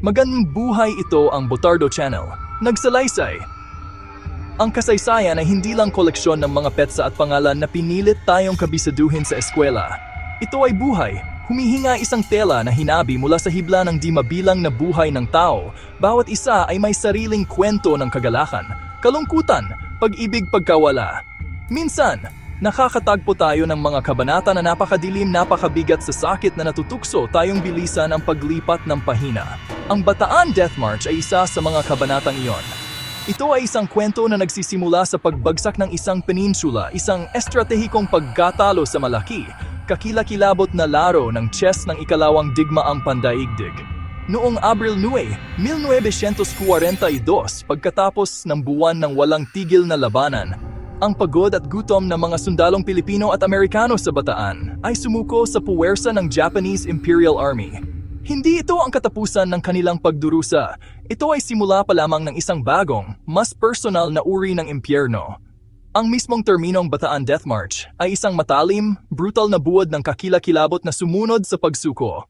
Magandang buhay, ito ang Botardo Channel. Nagsalaysay. Ang kasaysayan ay hindi lang koleksyon ng mga petsa at pangalan na pinilit tayong kabisaduhin sa eskwela. Ito ay buhay, humihinga isang tela na hinabi mula sa hibla ng di mabilang na buhay ng tao. Bawat isa ay may sariling kwento ng kagalakan, kalungkutan, pag-ibig, pagkawala. Minsan, nakakatagpo tayo ng mga kabanata na napakadilim, napakabigat sa sakit na natutukso tayong bilisan ang paglipat ng pahina. Ang Bataan Death March ay isa sa mga kabanatang iyon. Ito ay isang kwento na nagsisimula sa pagbagsak ng isang peninsula, isang estratehikong pagkatalo sa malaki, kakilakilabot na laro ng chess ng ikalawang digmaang pandaigdig. Noong Abril 9, 1942, pagkatapos ng buwan ng walang tigil na labanan, ang pagod at gutom ng mga sundalong Pilipino at Amerikano sa Bataan ay sumuko sa puwersa ng Japanese Imperial Army. Hindi ito ang katapusan ng kanilang pagdurusa. Ito ay simula pa lamang ng isang bagong, mas personal na uri ng impyerno. Ang mismong terminong Bataan Death March ay isang matalim, brutal na buod ng kakilakilabot na sumunod sa pagsuko.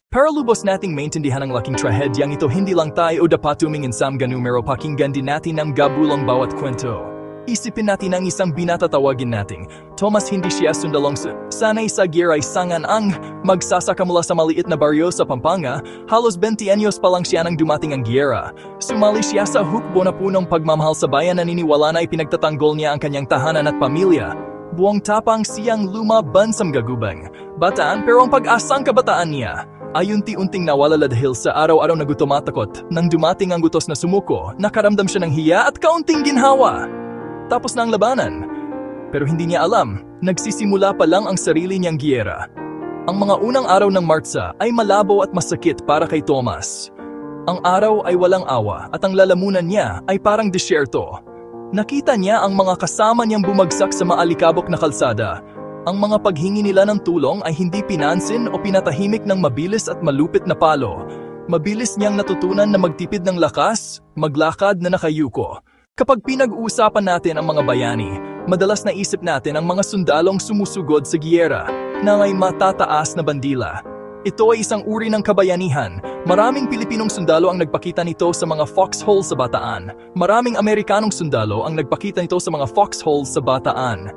Para lubos nating maintindihan ang laking trahedyang ito, hindi lang tayo dapat tumingin sa mga numero, pakinggan din natin ang gabulong bawat kwento. Isipin natin ang isang binata, tawagin nating Thomas. Hindi siya sundalong sanay sa giyera, ay sangan ang magsasaka mula sa maliit na baryo sa Pampanga. Halos 20 anyos pa lang siya nang dumating ang giyera. Sumali siya sa hukbo na punong pagmamahal sa bayan, naniniwala na ipinagtatanggol niya ang kanyang tahanan at pamilya. Buong tapang siyang lumaban sa gagubang Bataan, pero ang pag-asang kabataan niya ay unti-unting nawala dahil sa araw-araw na gutom at takot. Nang dumating ang gutos na sumuko, nakaramdam siya ng hiya at kaunting ginhawa. Tapos na ang labanan. Pero hindi niya alam, nagsisimula pa lang ang sarili niyang giyera. Ang mga unang araw ng Martsa ay malabo at masakit para kay Thomas. Ang araw ay walang awa at ang lalamunan niya ay parang disyerto. Nakita niya ang mga kasama niyang bumagsak sa maalikabok na kalsada. Ang mga paghingi nila ng tulong ay hindi pinansin o pinatahimik ng mabilis at malupit na palo. Mabilis niyang natutunan na magtipid ng lakas, maglakad na nakayuko. Kapag pinag-uusapan natin ang mga bayani, madalas naisip natin ang mga sundalong sumusugod sa giyera na may matataas na bandila. Ito ay isang uri ng kabayanihan. Maraming Pilipinong sundalo ang nagpakita nito sa mga foxhole sa Bataan. Maraming Amerikanong sundalo ang nagpakita nito sa mga foxhole sa Bataan.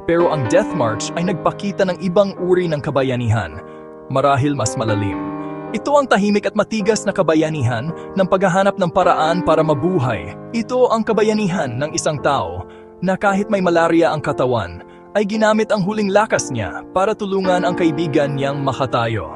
Pero ang Death March ay nagpakita ng ibang uri ng kabayanihan, marahil mas malalim. Ito ang tahimik at matigas na kabayanihan ng paghahanap ng paraan para mabuhay. Ito ang kabayanihan ng isang tao na kahit may malaria ang katawan, ay ginamit ang huling lakas niya para tulungan ang kaibigan niyang makatayo.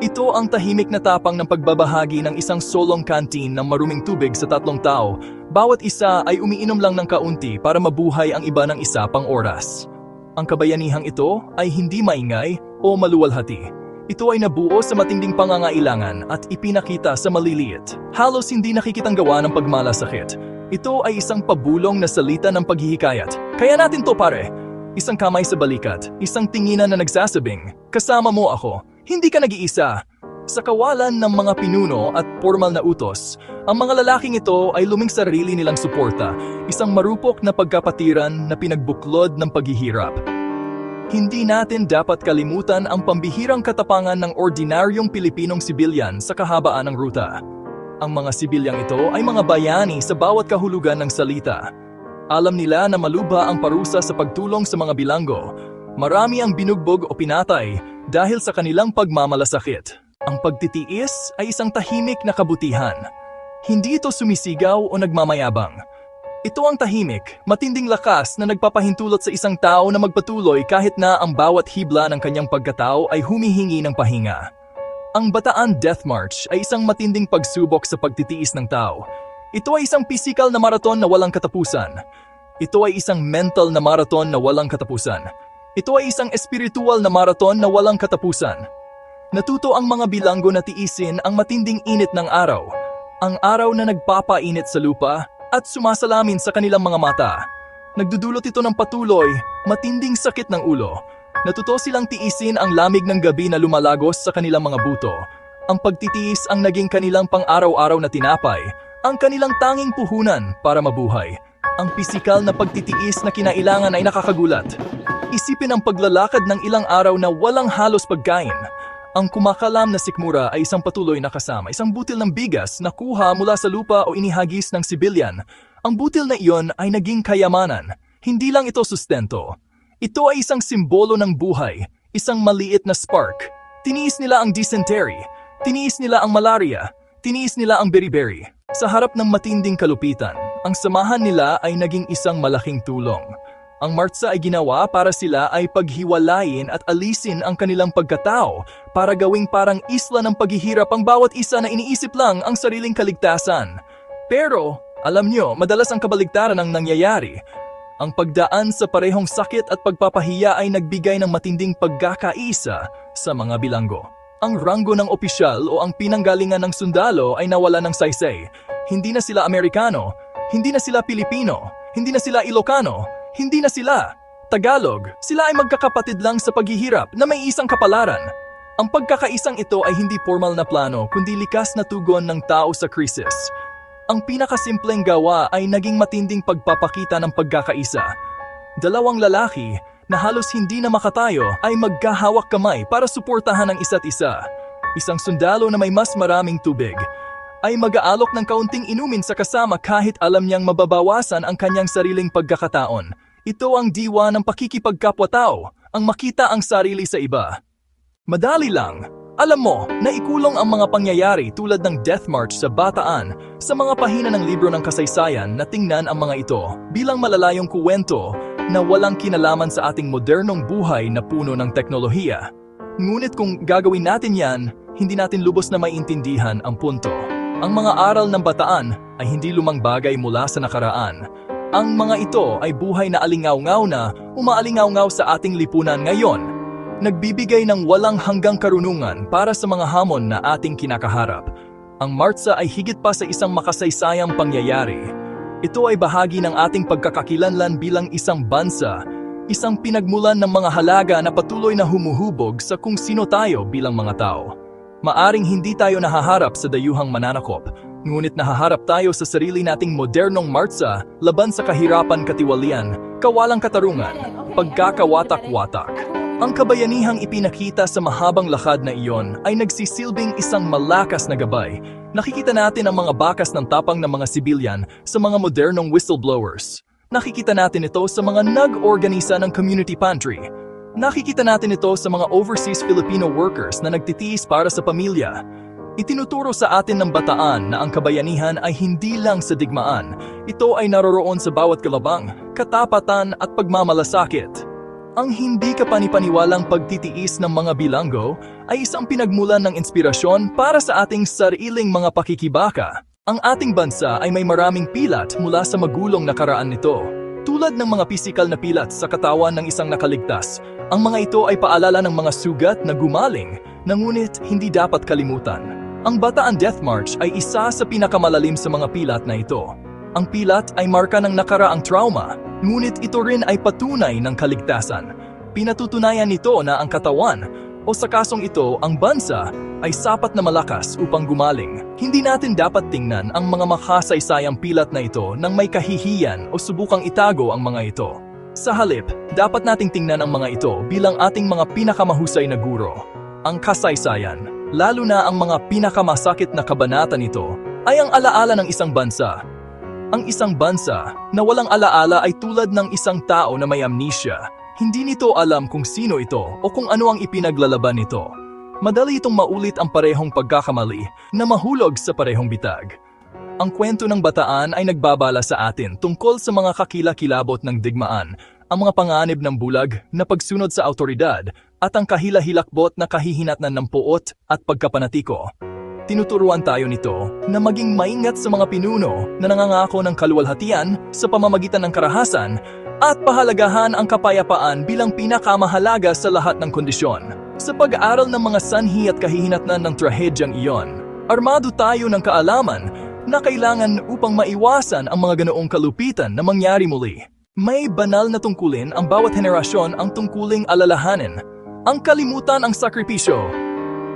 Ito ang tahimik na tapang ng pagbabahagi ng isang solong kantin ng maruming tubig sa 3 tao. Bawat isa ay umiinom lang ng kaunti para mabuhay ang iba ng isa pang oras. Ang kabayanihang ito ay hindi maingay o maluwalhati. Ito ay nabuo sa matinding pangangailangan at ipinakita sa maliliit, halos hindi nakikitang gawa ng pagmalasakit. Ito ay isang pabulong na salita ng paghihikayat. Kaya natin to, pare. Isang kamay sa balikat, isang tinginan na nagsasabing, kasama mo ako, hindi ka nag-iisa. Sa kawalan ng mga pinuno at formal na utos, ang mga lalaking ito ay luming sarili nilang suporta, isang marupok na pagkapatiran na pinagbuklod ng paghihirap. Hindi natin dapat kalimutan ang pambihirang katapangan ng ordinaryong Pilipinong sibilyan sa kahabaan ng ruta. Ang mga sibilyang ito ay mga bayani sa bawat kahulugan ng salita. Alam nila na malubha ang parusa sa pagtulong sa mga bilanggo. Marami ang binugbog o pinatay dahil sa kanilang pagmamalasakit. Ang pagtitiis ay isang tahimik na kabutihan. Hindi ito sumisigaw o nagmamayabang. Ito ang tahimik, matinding lakas na nagpapahintulot sa isang tao na magpatuloy kahit na ang bawat hibla ng kanyang pagkatao ay humihingi ng pahinga. Ang Bataan Death March ay isang matinding pagsubok sa pagtitiis ng tao. Ito ay isang pisikal na maraton na walang katapusan. Ito ay isang mental na maraton na walang katapusan. Ito ay isang espiritual na maraton na walang katapusan. Natuto ang mga bilanggo na tiisin ang matinding init ng araw. Ang araw na nagpapainit sa lupa at sumasalamin sa kanilang mga mata. Nagdudulot ito ng patuloy, matinding sakit ng ulo. Natuto silang tiisin ang lamig ng gabi na lumalagos sa kanilang mga buto. Ang pagtitiis ang naging kanilang pang-araw-araw na tinapay, ang kanilang tanging puhunan para mabuhay. Ang pisikal na pagtitiis na kinailangan ay nakakagulat. Isipin ang paglalakad ng ilang araw na walang halos pagkain. Ang kumakalam na sikmura ay isang patuloy na kasama, isang butil ng bigas na kuha mula sa lupa o inihagis ng sibilyan. Ang butil na iyon ay naging kayamanan. Hindi lang ito sustento. Ito ay isang simbolo ng buhay, isang maliit na spark. Tiniis nila ang dysentery, tiniis nila ang malaria, tiniis nila ang beriberi. Sa harap ng matinding kalupitan, ang samahan nila ay naging isang malaking tulong. Ang Martsa ay ginawa para sila ay paghiwalayin at alisin ang kanilang pagkatao para gawing parang isla ng paghihirap ang bawat isa na iniisip lang ang sariling kaligtasan. Pero, alam nyo, madalas ang kabaligtaran ang nangyayari. Ang pagdaan sa parehong sakit at pagpapahiya ay nagbigay ng matinding pagkakaisa sa mga bilanggo. Ang ranggo ng opisyal o ang pinanggalingan ng sundalo ay nawala ng saysay. Hindi na sila Amerikano, hindi na sila Pilipino, hindi na sila Ilocano, hindi na sila Tagalog. Sila ay magkakapatid lang sa paghihirap na may isang kapalaran. Ang pagkakaisang ito ay hindi formal na plano kundi likas na tugon ng tao sa krisis. Ang pinakasimpleng gawa ay naging matinding pagpapakita ng pagkakaisa. Dalawang lalaki na halos hindi na makatayo ay magkahawak kamay para suportahan ang isa't isa. Isang sundalo na may mas maraming tubig ay mag-aalok ng kaunting inumin sa kasama kahit alam niyang mababawasan ang kanyang sariling pagkakataon. Ito ang diwa ng pakikipagkapwa-tao, ang makita ang sarili sa iba. Madali lang. Alam mo, naikulong ang mga pangyayari tulad ng Death March sa Bataan sa mga pahina ng libro ng kasaysayan na tingnan ang mga ito bilang malalayong kuwento na walang kinalaman sa ating modernong buhay na puno ng teknolohiya. Ngunit kung gagawin natin yan, hindi natin lubos na maiintindihan ang punto. Ang mga aral ng Bataan ay hindi lumang bagay mula sa nakaraan. Ang mga ito ay buhay na alingaw-ngaw na umaalingaw-ngaw sa ating lipunan ngayon. Nagbibigay ng walang hanggang karunungan para sa mga hamon na ating kinakaharap. Ang Martsa ay higit pa sa isang makasaysayang pangyayari. Ito ay bahagi ng ating pagkakakilanlan bilang isang bansa, isang pinagmulan ng mga halaga na patuloy na humuhubog sa kung sino tayo bilang mga tao. Maaring hindi tayo nahaharap sa dayuhang mananakop, ngunit nahaharap tayo sa sarili nating modernong Martsa laban sa kahirapan, katiwalian, kawalang katarungan, pagkakawatak-watak. Ang kabayanihang ipinakita sa mahabang lakad na iyon ay nagsisilbing isang malakas na gabay. Nakikita natin ang mga bakas ng tapang ng mga sibilyan sa mga modernong whistleblowers. Nakikita natin ito sa mga nag-organisa ng community pantry. Nakikita natin ito sa mga overseas Filipino workers na nagtitiis para sa pamilya. Itinuturo sa atin ng Bataan na ang kabayanihan ay hindi lang sa digmaan. Ito ay naroroon sa bawat kalabang, katapatan at pagmamalasakit. Ang hindi kapanipaniwalang pagtitiis ng mga bilanggo ay isang pinagmulan ng inspirasyon para sa ating sariling mga pakikibaka. Ang ating bansa ay may maraming pilat mula sa magulong nakaraan nito. Tulad ng mga pisikal na pilat sa katawan ng isang nakaligtas, ang mga ito ay paalala ng mga sugat na gumaling, ngunit hindi dapat kalimutan. Ang Bataan Death March ay isa sa pinakamalalim sa mga pilat na ito. Ang pilat ay marka ng nakaraang trauma, ngunit ito rin ay patunay ng kaligtasan. Pinatutunayan nito na ang katawan, o sa kasong ito, ang bansa, ay sapat na malakas upang gumaling. Hindi natin dapat tingnan ang mga makasaysayang pilat na ito nang may kahihiyan o subukang itago ang mga ito. Sa halip, dapat nating tingnan ang mga ito bilang ating mga pinakamahusay na guro. Ang kasaysayan, lalo na ang mga pinakamasakit na kabanata nito, ay ang alaala ng isang bansa. Ang isang bansa na walang alaala ay tulad ng isang tao na may amnesia. Hindi nito alam kung sino ito o kung ano ang ipinaglalaban nito. Madali itong maulit ang parehong pagkakamali na mahulog sa parehong bitag. Ang kwento ng Bataan ay nagbabala sa atin tungkol sa mga kakilakilabot ng digmaan, ang mga panganib ng bulag na pagsunod sa awtoridad at ang kahilahilakbot na kahihinatnan ng puot at pagkapanatiko. Tinuturuan tayo nito na maging maingat sa mga pinuno na nangangako ng kaluwalhatian sa pamamagitan ng karahasan at pahalagahan ang kapayapaan bilang pinakamahalaga sa lahat ng kondisyon. Sa pag-aaral ng mga sanhi at kahihinatnan ng trahedyang iyon, armado tayo ng kaalaman na kailangan upang maiwasan ang mga ganoong kalupitan na mangyari muli. May banal na tungkulin ang bawat henerasyon ang tungkuling alalahanin. Ang kalimutan ang sakripisyo.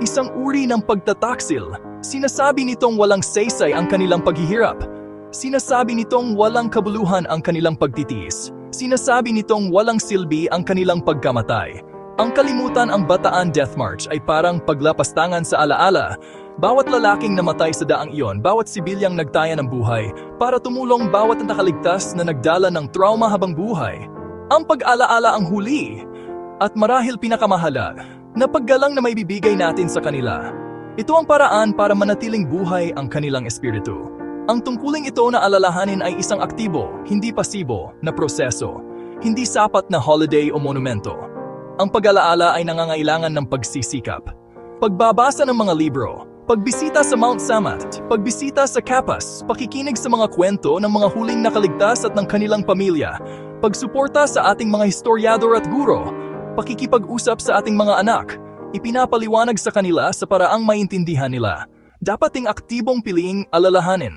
Isang uri ng pagtataksil. Sinasabi nitong walang saysay ang kanilang paghihirap. Sinasabi nitong walang kabuluhan ang kanilang pagtitiis. Sinasabi nitong walang silbi ang kanilang pagkamatay. Ang kalimutan ang Bataan Death March ay parang paglapastangan sa alaala. Bawat lalaking namatay sa daang iyon, bawat sibilyang nagtaya ng buhay, para tumulong bawat nakaligtas na nagdala ng trauma habang buhay. Ang pag-alaala ang huli, at marahil pinakamahala, na paggalang na may bibigay natin sa kanila. Ito ang paraan para manatiling buhay ang kanilang espiritu. Ang tungkuling ito na alalahanin ay isang aktibo, hindi pasibo, na proseso. Hindi sapat na holiday o monumento. Ang pag-alaala ay nangangailangan ng pagsisikap. Pagbabasa ng mga libro, pagbisita sa Mount Samat, pagbisita sa Kapas, pakikinig sa mga kwento ng mga huling nakaligtas at ng kanilang pamilya, pagsuporta sa ating mga historiador at guro, pakikipag-usap sa ating mga anak, ipinapaliwanag sa kanila sa paraang maintindihan nila. Dapat ting aktibong piliing alalahanin.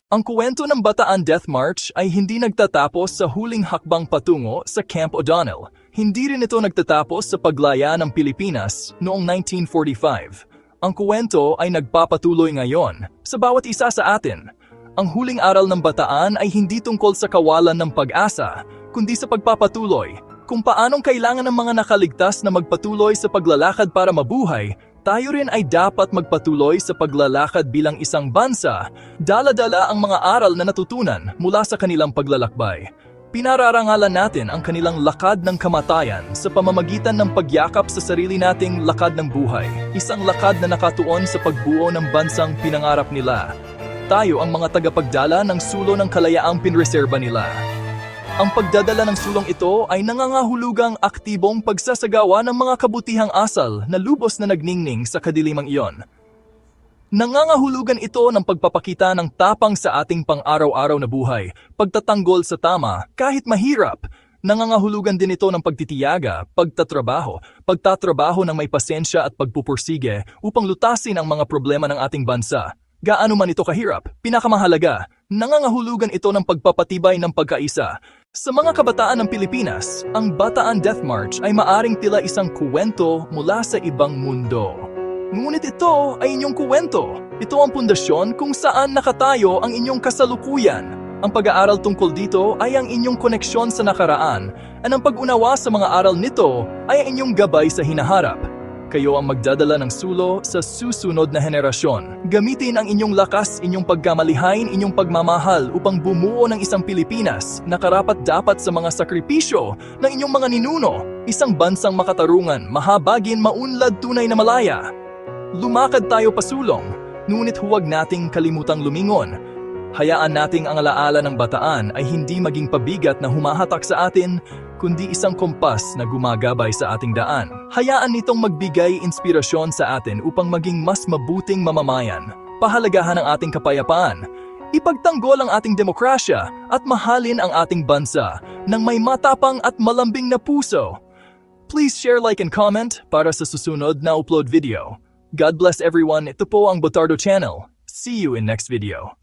Ang kwento ng Bataan Death March ay hindi nagtatapos sa huling hakbang patungo sa Camp O'Donnell. Hindi rin ito nagtatapos sa paglaya ng Pilipinas noong 1945. Ang kwento ay nagpapatuloy ngayon sa bawat isa sa atin. Ang huling aral ng Bataan ay hindi tungkol sa kawalan ng pag-asa, kundi sa pagpapatuloy, kung paanong kailangan ng mga nakaligtas na magpatuloy sa paglalakad para mabuhay. Tayo rin ay dapat magpatuloy sa paglalakad bilang isang bansa, dala-dala ang mga aral na natutunan mula sa kanilang paglalakbay. Pinararangalan natin ang kanilang lakad ng kamatayan sa pamamagitan ng pagyakap sa sarili nating lakad ng buhay, isang lakad na nakatuon sa pagbuo ng bansang pinangarap nila. Tayo ang mga tagapagdala ng sulo ng kalayaang pinreserba nila. Ang pagdadala ng sulong ito ay nangangahulugang aktibong pagsasagawa ng mga kabutihang asal na lubos na nagningning sa kadilimang iyon. Nangangahulugan ito ng pagpapakita ng tapang sa ating pang-araw-araw na buhay, pagtatanggol sa tama kahit mahirap. Nangangahulugan din ito ng pagtitiyaga, pagtatrabaho ng may pasensya at pagpupursige upang lutasin ang mga problema ng ating bansa. Gaano man ito kahirap, pinakamahalaga, nangangahulugan ito ng pagpapatibay ng pagkaisa. Sa mga kabataan ng Pilipinas, ang Bataan Death March ay maaring tila isang kuwento mula sa ibang mundo. Ngunit ito ay inyong kuwento. Ito ang pundasyon kung saan nakatayo ang inyong kasalukuyan. Ang pag-aaral tungkol dito ay ang inyong koneksyon sa nakaraan, at ang pag-unawa sa mga aral nito ay ang inyong gabay sa hinaharap. Kayo ang magdadala ng sulo sa susunod na henerasyon. Gamitin ang inyong lakas, inyong pagkamalihain, inyong pagmamahal upang bumuo ng isang Pilipinas na karapat-dapat sa mga sakripisyo ng inyong mga ninuno. Isang bansang makatarungan, mahabagin, maunlad, tunay na malaya. Lumakad tayo pasulong, ngunit huwag nating kalimutang lumingon. Hayaan nating ang alaala ng Bataan ay hindi maging pabigat na humahatak sa atin, kundi isang kompas na gumagabay sa ating daan. Hayaan nitong magbigay inspirasyon sa atin upang maging mas mabuting mamamayan, pahalagahan ang ating kapayapaan, ipagtanggol ang ating demokrasya at mahalin ang ating bansa ng may matapang at malambing na puso. Please share, like and comment para sa susunod na upload video. God bless everyone. Ito po ang Botardo Channel. See you in next video.